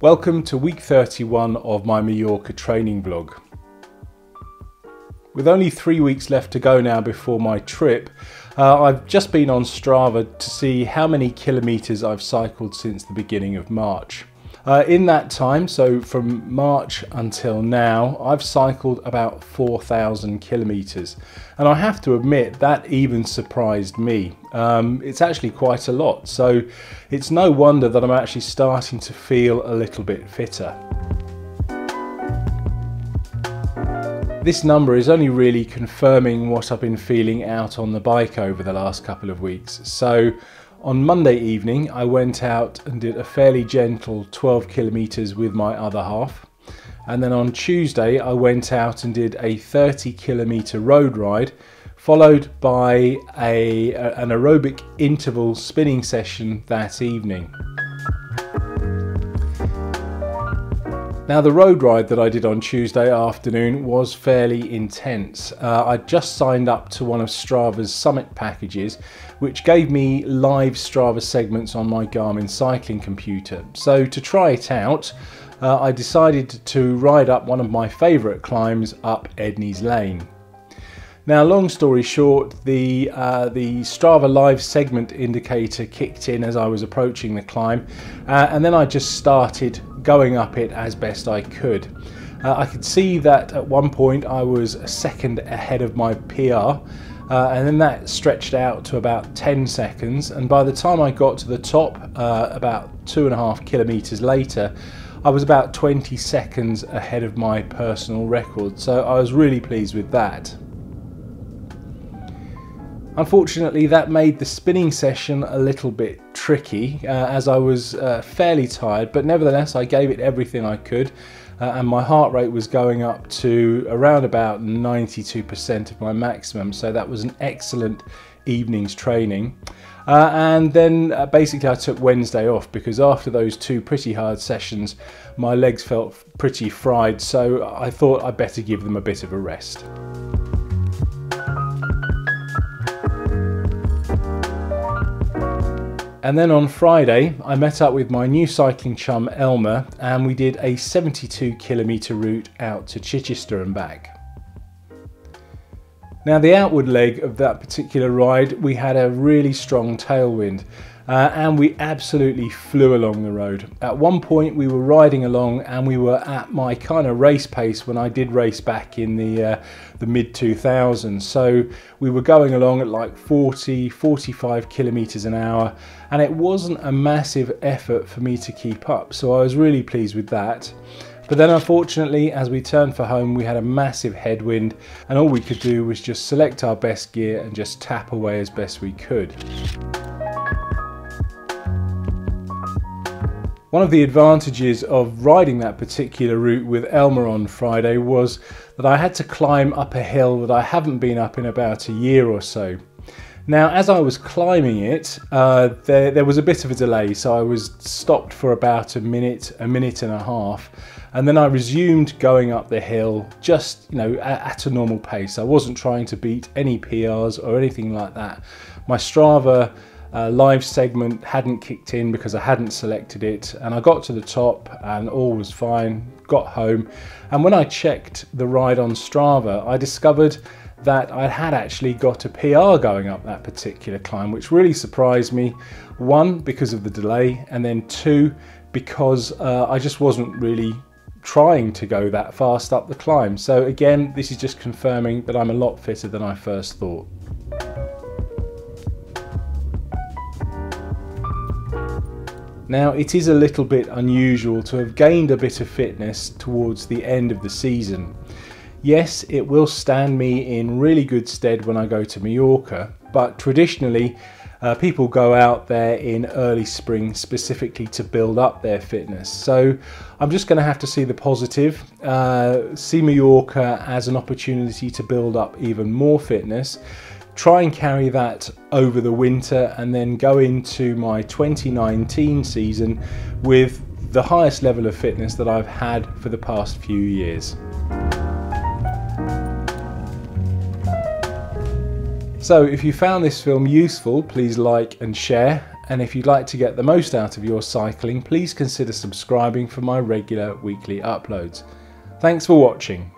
Welcome to week 31 of my Mallorca training vlog. With only 3 weeks left to go now before my trip, I've just been on Strava to see how many kilometres I've cycled since the beginning of March. In that time, so from March until now, I've cycled about 4,000 kilometres, and I have to admit that even surprised me. It's actually quite a lot, so it's no wonder that I'm actually starting to feel a little bit fitter. This number is only really confirming what I've been feeling out on the bike over the last couple of weeks. So on Monday evening, I went out and did a fairly gentle 12 kilometres with my other half. And then on Tuesday, I went out and did a 30 kilometre road ride, followed by an aerobic interval spinning session that evening. Now, the road ride that I did on Tuesday afternoon was fairly intense. I'd just signed up to one of Strava's summit packages, which gave me live Strava segments on my Garmin cycling computer. So to try it out, I decided to ride up one of my favourite climbs up Edney's Lane. Now, long story short, the Strava live segment indicator kicked in as I was approaching the climb, and then I just started going up it as best I could. I could see that at one point I was a second ahead of my PR, and then that stretched out to about 10 seconds, and by the time I got to the top, about 2.5 kilometres later, I was about 20 seconds ahead of my personal record, so I was really pleased with that. Unfortunately, that made the spinning session a little bit tricky as I was fairly tired, but nevertheless I gave it everything I could, and my heart rate was going up to around about 92% of my maximum, so that was an excellent evening's training. And then basically I took Wednesday off because after those two pretty hard sessions my legs felt pretty fried, so I thought I'd better give them a bit of a rest. And then on Friday, I met up with my new cycling chum Elmer, and we did a 72 kilometre route out to Chichester and back. Now, the outward leg of that particular ride, we had a really strong tailwind, and we absolutely flew along the road. At one point we were riding along and we were at my kind of race pace when I did race back in the mid 2000s. So we were going along at like 40-45 kilometers an hour, and it wasn't a massive effort for me to keep up, so I was really pleased with that. But then unfortunately, as we turned for home, we had a massive headwind, and all we could do was just select our best gear and just tap away as best we could. One of the advantages of riding that particular route with Elmer on Friday was that I had to climb up a hill that I haven't been up in about a year or so. Now, as I was climbing it, there was a bit of a delay, so I was stopped for about a minute and a half, and then I resumed going up the hill just, at a normal pace. I wasn't trying to beat any PRs or anything like that. My Strava live segment hadn't kicked in because I hadn't selected it, and I got to the top and all was fine, got home, and when I checked the ride on Strava, I discovered that I had actually got a PR going up that particular climb, which really surprised me. One, because of the delay, and then two, because I just wasn't really trying to go that fast up the climb. So again, this is just confirming that I'm a lot fitter than I first thought. Now, it is a little bit unusual to have gained a bit of fitness towards the end of the season. Yes, it will stand me in really good stead when I go to Mallorca, but traditionally people go out there in early spring specifically to build up their fitness. So I'm just going to have to see the positive, see Mallorca as an opportunity to build up even more fitness, try and carry that over the winter, and then go into my 2019 season with the highest level of fitness that I've had for the past few years. So if you found this film useful, please like and share, and if you'd like to get the most out of your cycling, please consider subscribing for my regular weekly uploads. Thanks for watching.